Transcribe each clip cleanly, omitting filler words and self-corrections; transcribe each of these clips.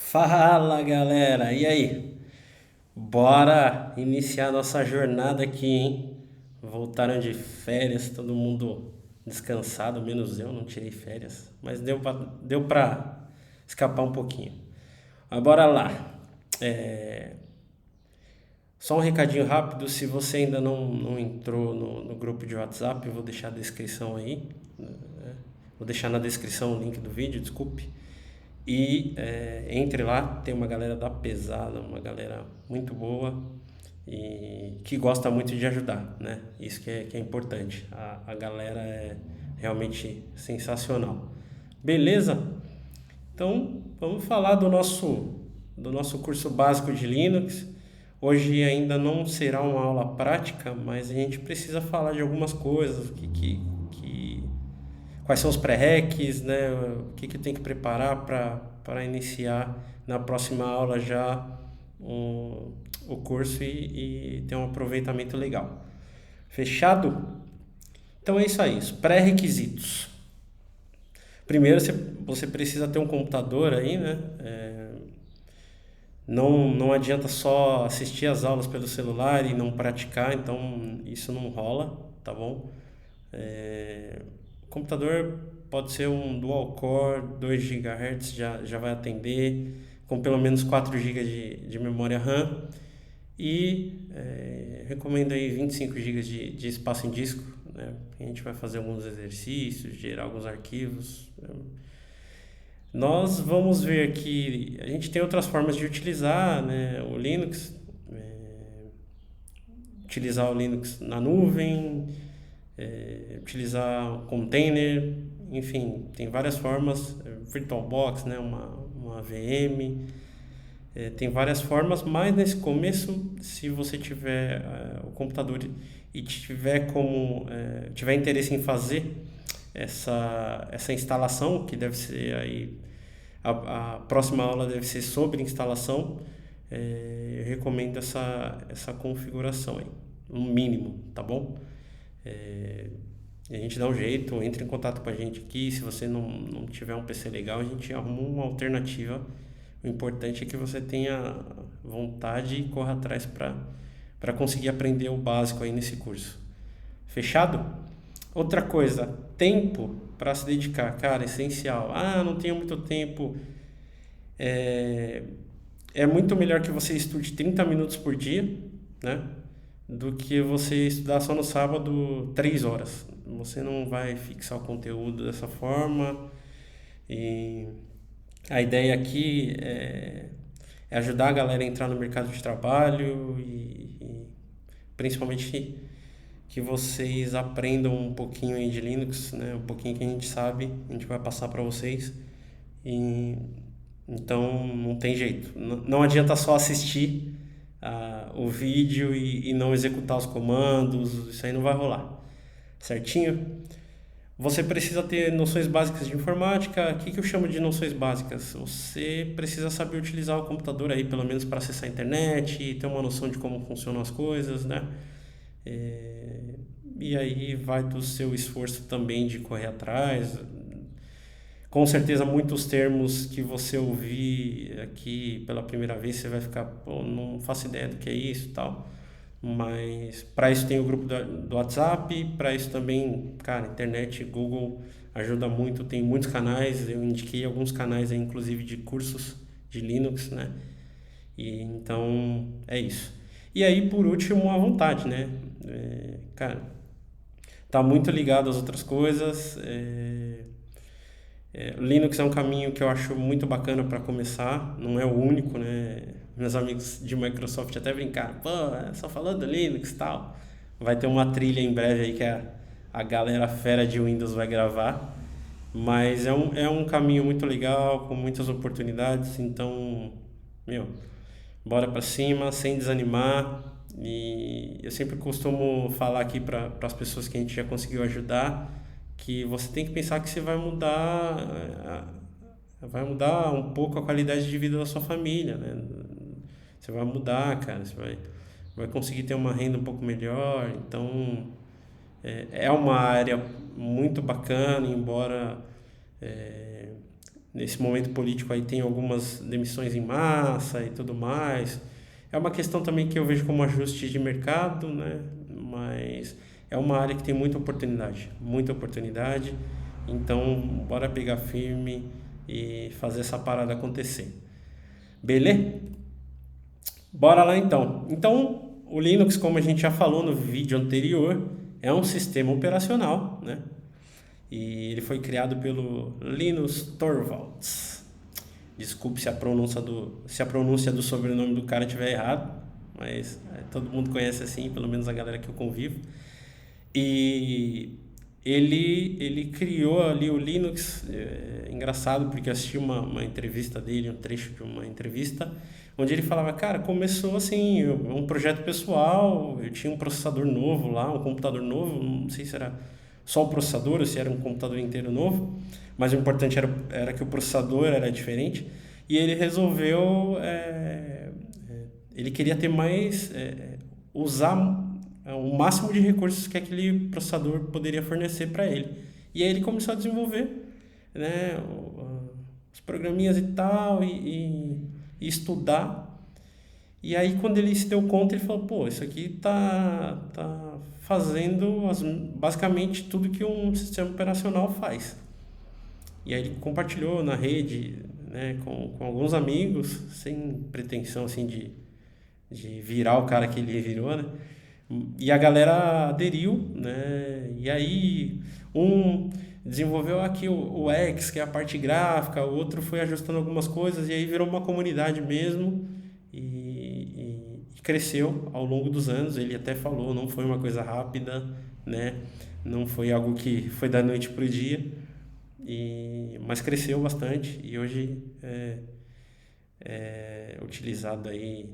Fala galera, e aí? Bora iniciar nossa jornada aqui, hein? Voltaram de férias, todo mundo descansado, menos eu, não tirei férias, mas deu pra escapar um pouquinho. Mas bora lá. É, Só um recadinho rápido, se você ainda não entrou no grupo de WhatsApp, eu vou deixar a descrição aí. Vou deixar na descrição o link do vídeo, desculpe. Entre lá, tem uma galera da pesada, uma galera muito boa e que gosta muito de ajudar, né? Isso que é importante. A galera é realmente sensacional. Beleza? Então, vamos falar do nosso curso básico de Linux. Hoje ainda não será uma aula prática, mas a gente precisa falar de algumas coisas, quais são os pré-requis, né? O que tem que preparar para iniciar na próxima aula já o curso e ter um aproveitamento legal. Fechado? Então é isso aí, os pré-requisitos. Primeiro você precisa ter um computador aí, né? Não adianta só assistir as aulas pelo celular e não praticar, então isso não rola, tá bom? O computador pode ser um dual core, 2 GHz já vai atender, com pelo menos 4 GB de memória RAM e recomendo aí 25 GB de espaço em disco, né? A gente vai fazer alguns exercícios, gerar alguns arquivos. Nós vamos ver que a gente tem outras formas de utilizar, né, o Linux, utilizar o Linux na nuvem, utilizar um container, enfim, tem várias formas, VirtualBox, né, uma VM, tem várias formas, mas nesse começo, se você tiver o computador e tiver interesse em fazer essa instalação, que deve ser aí, a próxima aula deve ser sobre instalação, eu recomendo essa configuração aí, no mínimo, tá bom? É, a gente dá um jeito, entre em contato com a gente aqui. Se você não tiver um PC legal, a gente arruma uma alternativa. O importante é que você tenha vontade e corra atrás para conseguir aprender o básico aí nesse curso. Fechado? Outra coisa, tempo para se dedicar, cara, essencial. Ah, não tenho muito tempo. É, é muito melhor que você estude 30 minutos por dia, né? Do que você estudar só no sábado 3 horas. Você não vai fixar o conteúdo dessa forma. E a ideia aqui é ajudar a galera a entrar no mercado de trabalho e principalmente que vocês aprendam um pouquinho aí de Linux, né? Um pouquinho que a gente sabe, a gente vai passar para vocês. E então não tem jeito. Não adianta só assistir o vídeo e não executar os comandos, isso aí não vai rolar. Certinho? Você precisa ter noções básicas de informática. O que eu chamo de noções básicas? Você precisa saber utilizar o computador aí, pelo menos para acessar a internet, e ter uma noção de como funcionam as coisas, né? É, E aí vai do seu esforço também de correr atrás. Com certeza, muitos termos que você ouvir aqui pela primeira vez, você vai ficar, pô, não faço ideia do que é isso e tal. Mas para isso tem o grupo do WhatsApp, para isso também, cara, internet, Google ajuda muito, tem muitos canais, eu indiquei alguns canais aí, inclusive de cursos de Linux, né? E então é isso. E aí, por último, a vontade, né? Cara, tá muito ligado às outras coisas. Linux é um caminho que eu acho muito bacana para começar, não é o único, né? Meus amigos de Microsoft até brincaram, pô, só falando do Linux e tal. Vai ter uma trilha em breve aí que a galera fera de Windows vai gravar, mas é um caminho muito legal, com muitas oportunidades, então, meu, bora para cima, sem desanimar. E eu sempre costumo falar aqui para as pessoas que a gente já conseguiu ajudar que você tem que pensar que você vai mudar um pouco a qualidade de vida da sua família, né? Você vai mudar, cara, vai conseguir ter uma renda um pouco melhor. Então, é uma área muito bacana, embora é, nesse momento político aí tem algumas demissões em massa e tudo mais. É uma questão também que eu vejo como ajuste de mercado, né? Mas é uma área que tem muita oportunidade, muita oportunidade. Então, bora pegar firme e fazer essa parada acontecer. Beleza? Bora lá então. Então, o Linux, como a gente já falou no vídeo anterior, é um sistema operacional, né? E ele foi criado pelo Linus Torvalds. Desculpe se a pronúncia do sobrenome do cara estiver errado, mas todo mundo conhece assim, pelo menos a galera que eu convivo. E ele criou ali o Linux. Engraçado porque eu assisti uma entrevista dele, um trecho de uma entrevista, onde ele falava, cara, começou assim, um projeto pessoal, eu tinha um processador novo lá, um computador novo, não sei se era só o processador ou se era um computador inteiro novo, mas o importante era que o processador era diferente, e ele resolveu, ele queria ter mais, usar o máximo de recursos que aquele processador poderia fornecer para ele. E aí ele começou a desenvolver, né, os programinhas e tal, e estudar. E aí quando ele se deu conta, ele falou, pô, isso aqui tá fazendo basicamente tudo que um sistema operacional faz. E aí ele compartilhou na rede, né, com alguns amigos, sem pretensão assim de virar o cara que ele virou, né? E a galera aderiu, né? E aí um desenvolveu aqui o X, que é a parte gráfica, o outro foi ajustando algumas coisas e aí virou uma comunidade mesmo e cresceu ao longo dos anos. Ele até falou, não foi uma coisa rápida, né? Não foi algo que foi da noite pro dia, mas cresceu bastante e hoje é utilizado aí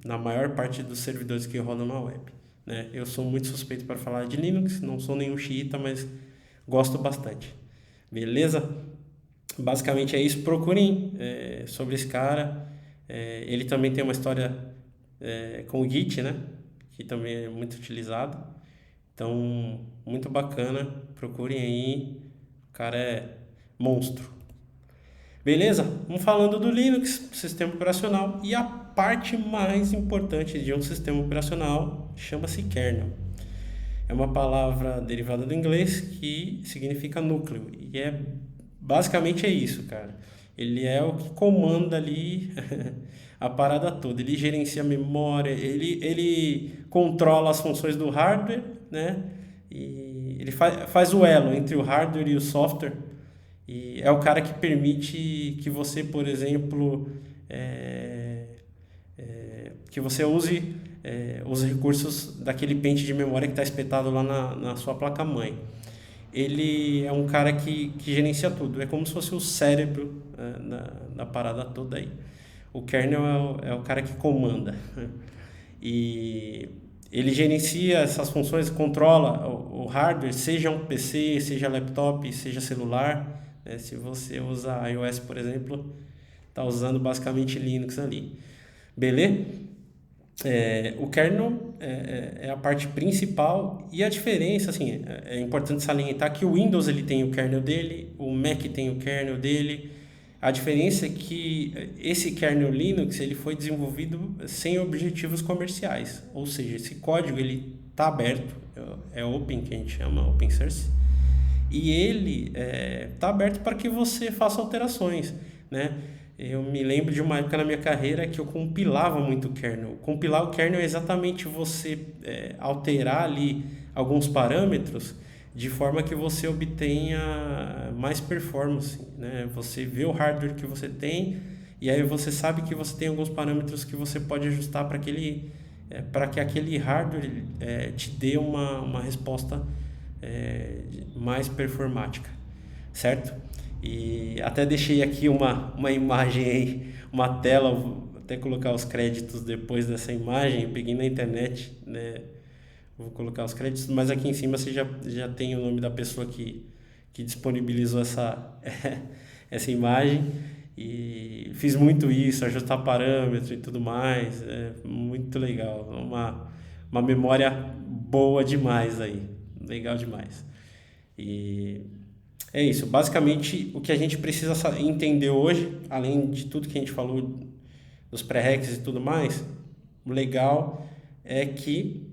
na maior parte dos servidores que rodam na web, né? Eu sou muito suspeito para falar de Linux, não sou nenhum xiita, mas gosto bastante. Beleza? Basicamente é isso. Procurem sobre esse cara. Ele também tem uma história com o Git, né? Que também é muito utilizado. Então, muito bacana. Procurem aí. O cara é monstro. Beleza? Vamos falando do Linux, sistema operacional, e a parte mais importante de um sistema operacional chama-se kernel. É uma palavra derivada do inglês que significa núcleo, e basicamente é isso, cara. Ele é o que comanda ali a parada toda. Ele gerencia a memória, ele controla as funções do hardware, né? E ele faz o elo entre o hardware e o software. E é o cara que permite que você, por exemplo, que você use os recursos daquele pente de memória que está espetado lá na sua placa-mãe. Ele é um cara que gerencia tudo. É como se fosse o cérebro da parada toda aí. O kernel é o cara que comanda. E ele gerencia essas funções, controla o hardware, seja um PC, seja laptop, seja celular. Se você usa iOS, por exemplo, está usando basicamente Linux ali. Beleza? O kernel é a parte principal, e a diferença, assim, é importante salientar que o Windows ele tem o kernel dele, o Mac tem o kernel dele. A diferença é que esse kernel Linux ele foi desenvolvido sem objetivos comerciais, ou seja, esse código ele está aberto, é open, que a gente chama open source, e ele está aberto para que você faça alterações, né? Eu me lembro de uma época na minha carreira que eu compilava muito o kernel. Compilar o kernel é exatamente você alterar ali alguns parâmetros de forma que você obtenha mais performance, né? Você vê o hardware que você tem e aí você sabe que você tem alguns parâmetros que você pode ajustar para que aquele hardware te dê uma resposta mais performática, certo? E até deixei aqui uma imagem aí, uma tela, vou até colocar os créditos depois dessa imagem, eu peguei na internet, né? Vou colocar os créditos, mas aqui em cima você já tem o nome da pessoa que disponibilizou essa imagem. E fiz muito isso, ajustar parâmetro e tudo mais, muito legal, uma memória boa demais aí, legal demais. E É isso. Basicamente, o que a gente precisa entender hoje, além de tudo que a gente falou dos pré-requisitos e tudo mais, o legal é que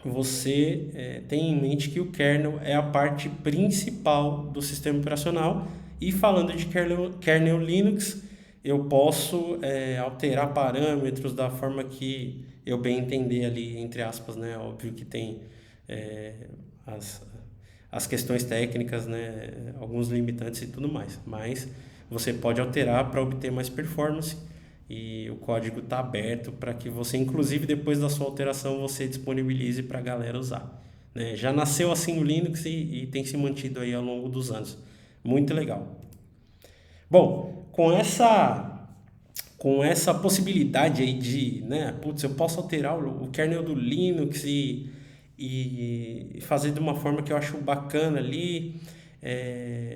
você tenha em mente que o kernel é a parte principal do sistema operacional. E falando de kernel Linux, eu posso alterar parâmetros da forma que eu bem entender ali, entre aspas, né? Óbvio que tem as, as questões técnicas, né? Alguns limitantes e tudo mais, mas você pode alterar para obter mais performance e o código está aberto para que você, inclusive depois da sua alteração, você disponibilize para a galera usar, né? Já nasceu assim o Linux e tem se mantido aí ao longo dos anos. Muito legal. Bom, com essa possibilidade aí de, né, putz, eu posso alterar o kernel do Linux e fazer de uma forma que eu acho bacana ali,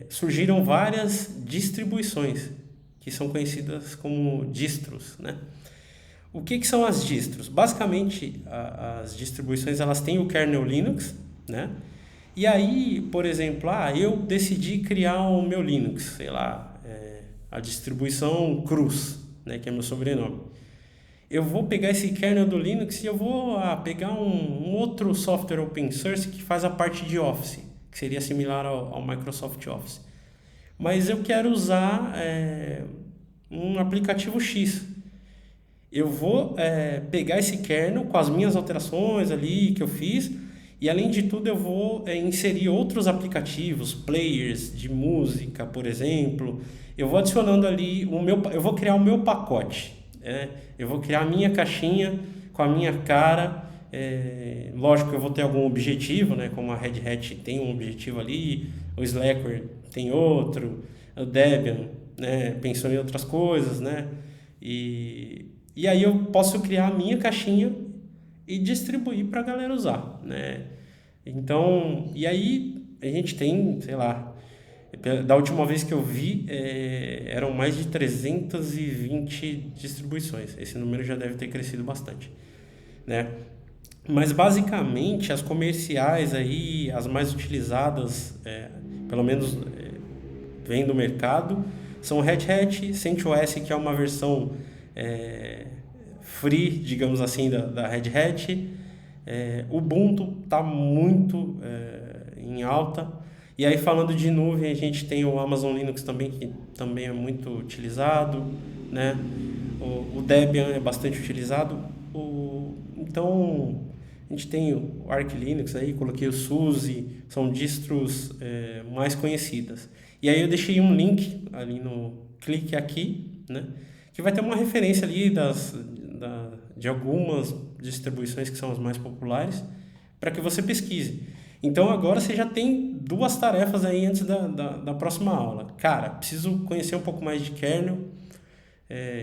surgiram várias distribuições que são conhecidas como distros, né? O que são as distros? Basicamente, as distribuições elas têm o kernel Linux, né? E aí, por exemplo, eu decidi criar o meu Linux, sei lá, a distribuição Cruz, né, que é meu sobrenome. Eu vou pegar esse kernel do Linux e eu vou pegar um outro software open source que faz a parte de Office, que seria similar ao Microsoft Office. Mas eu quero usar um aplicativo X. Eu vou pegar esse kernel com as minhas alterações ali que eu fiz e, além de tudo, eu vou inserir outros aplicativos, players de música, por exemplo. Eu vou adicionando ali eu vou criar o meu pacote. Eu vou criar a minha caixinha com a minha cara. Lógico que eu vou ter algum objetivo, né? Como a Red Hat tem um objetivo ali, o Slackware tem outro, o Debian, né, pensou em outras coisas, né? E aí eu posso criar a minha caixinha e distribuir para a galera usar, né? Então, e aí a gente tem, sei lá, da última vez que eu vi, eram mais de 320 distribuições. Esse número já deve ter crescido bastante, né? Mas basicamente as comerciais aí, as mais utilizadas, pelo menos vem do mercado, são Red Hat, CentOS, que é uma versão free, digamos assim, da Red Hat. Ubuntu está muito em alta. E aí, falando de nuvem, a gente tem o Amazon Linux também, que também é muito utilizado, né? O Debian é bastante utilizado. Então, a gente tem o Arch Linux aí, coloquei o SUSE, são distros mais conhecidas. E aí eu deixei um link ali no clique aqui, né? Que vai ter uma referência ali de algumas distribuições que são as mais populares, para que você pesquise. Então agora você já tem duas tarefas aí antes da próxima aula. Cara, preciso conhecer um pouco mais de kernel.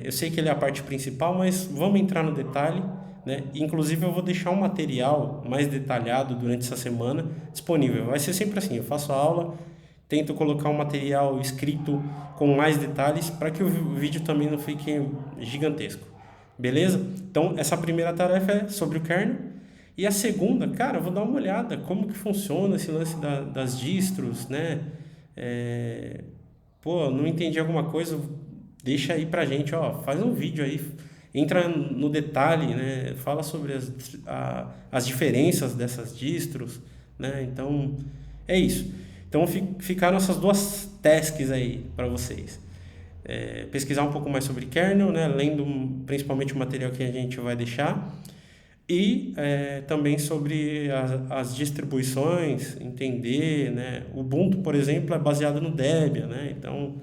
Eu sei que ele é a parte principal, mas vamos entrar no detalhe, né? Inclusive eu vou deixar um material mais detalhado durante essa semana disponível. Vai ser sempre assim, eu faço a aula, tento colocar um material escrito com mais detalhes para que o vídeo também não fique gigantesco. Beleza? Então, essa primeira tarefa é sobre o kernel. E a segunda, cara, eu vou dar uma olhada como que funciona esse lance das distros, né? Não entendi alguma coisa, deixa aí pra gente, faz um vídeo aí, entra no detalhe, né? Fala sobre as diferenças dessas distros, né? Então, é isso. Então, ficaram essas duas tasks aí para vocês. Pesquisar um pouco mais sobre kernel, né? Lendo principalmente o material que a gente vai deixar. E também sobre as distribuições, entender, né? O Ubuntu, por exemplo, é baseado no Debian, né? Então,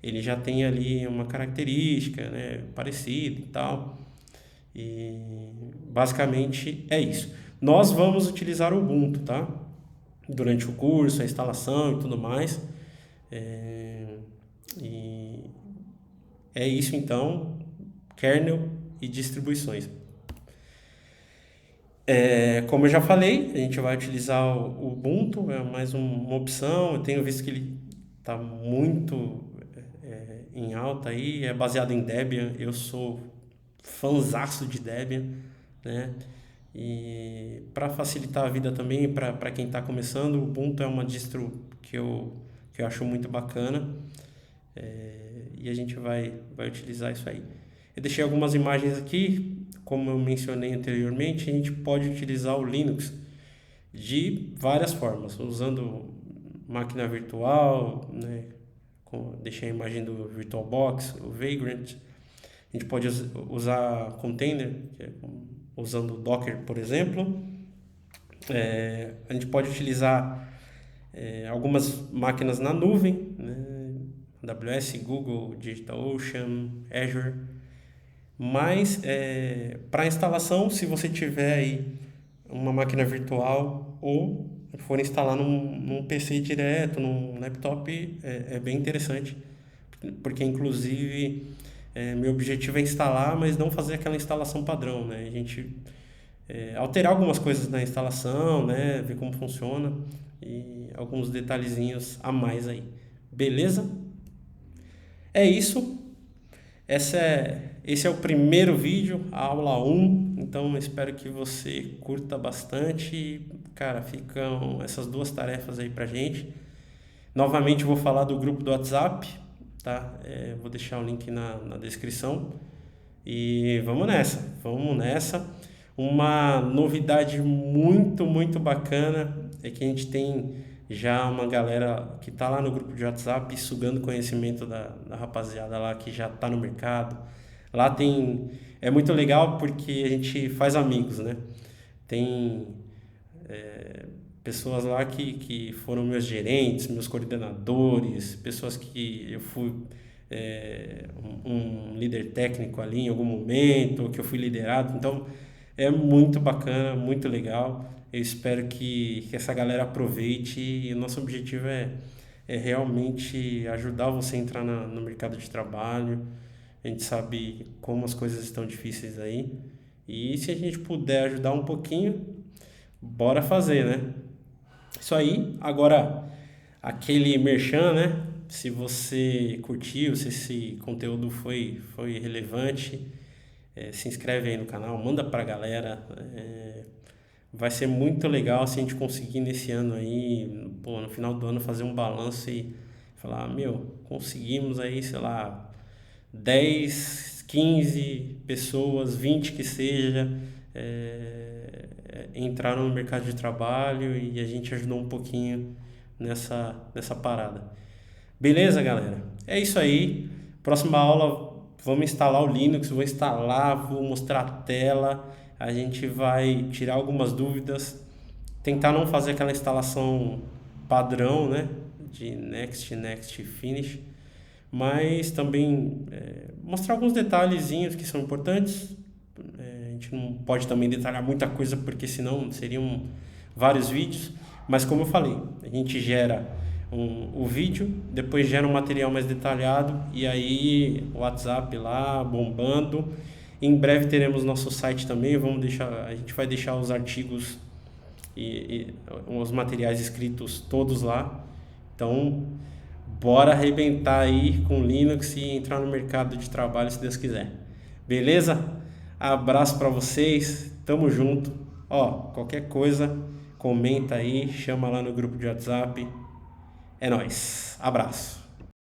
ele já tem ali uma característica, né, parecida e tal. E basicamente é isso. Nós vamos utilizar o Ubuntu, tá? Durante o curso, a instalação e tudo mais. E é isso então, kernel e distribuições. Como eu já falei, a gente vai utilizar o Ubuntu, é mais uma opção. Eu tenho visto que ele está muito em alta aí, é baseado em Debian. Eu sou fãzaço de Debian, né? E para facilitar a vida também para quem está começando, o Ubuntu é uma distro que eu que eu acho muito bacana, e a gente vai utilizar isso aí. Eu deixei algumas imagens aqui, como eu mencionei anteriormente, a gente pode utilizar o Linux de várias formas, usando máquina virtual, né? Deixei a imagem do VirtualBox, o Vagrant. A gente pode usar container, usando o Docker, por exemplo. A gente pode utilizar algumas máquinas na nuvem, né? AWS, Google, DigitalOcean, Azure. Mas para instalação, se você tiver aí uma máquina virtual ou for instalar num PC direto, num laptop, é bem interessante, porque inclusive meu objetivo é instalar, mas não fazer aquela instalação padrão, né? A gente alterar algumas coisas na instalação, né? Ver como funciona e alguns detalhezinhos a mais aí. Beleza? É isso. Esse é o primeiro vídeo, a aula 1, então espero que você curta bastante. Cara, ficam essas duas tarefas aí pra gente. Novamente vou falar do grupo do WhatsApp, tá? Vou deixar o link na descrição. E vamos nessa. Uma novidade muito, muito bacana é que a gente tem já uma galera que está lá no grupo de WhatsApp sugando conhecimento da rapaziada lá que já está no mercado. Lá é muito legal porque a gente faz amigos, né? Tem pessoas lá que foram meus gerentes, meus coordenadores, pessoas que eu fui um líder técnico ali em algum momento, que eu fui liderado. Então é muito bacana, muito legal. Eu espero que essa galera aproveite e o nosso objetivo é realmente ajudar você a entrar no mercado de trabalho. A gente sabe como as coisas estão difíceis aí. E se a gente puder ajudar um pouquinho, bora fazer, né? Isso aí. Agora, aquele merchan, né? Se você curtiu, se esse conteúdo foi relevante, se inscreve aí no canal, manda pra galera. Vai ser muito legal se a gente conseguir nesse ano aí, no final do ano, fazer um balanço e falar, conseguimos aí, sei lá, 10, 15 pessoas, 20 que seja, entraram no mercado de trabalho e a gente ajudou um pouquinho nessa parada. Beleza, galera? É isso aí. Próxima aula, vamos instalar o Linux, vou mostrar a tela, a gente vai tirar algumas dúvidas, tentar não fazer aquela instalação padrão, né? De next, finish, mas também mostrar alguns detalhezinhos que são importantes. A gente não pode também detalhar muita coisa, porque senão seriam vários vídeos, mas como eu falei, a gente gera o vídeo, depois gera um material mais detalhado e aí o WhatsApp lá bombando. Em breve teremos nosso site também, a gente vai deixar os artigos e os materiais escritos todos lá. Então, bora arrebentar aí com Linux e entrar no mercado de trabalho, se Deus quiser. Beleza? Abraço para vocês, tamo junto. Qualquer coisa, comenta aí, chama lá no grupo de WhatsApp. É nóis. Abraço.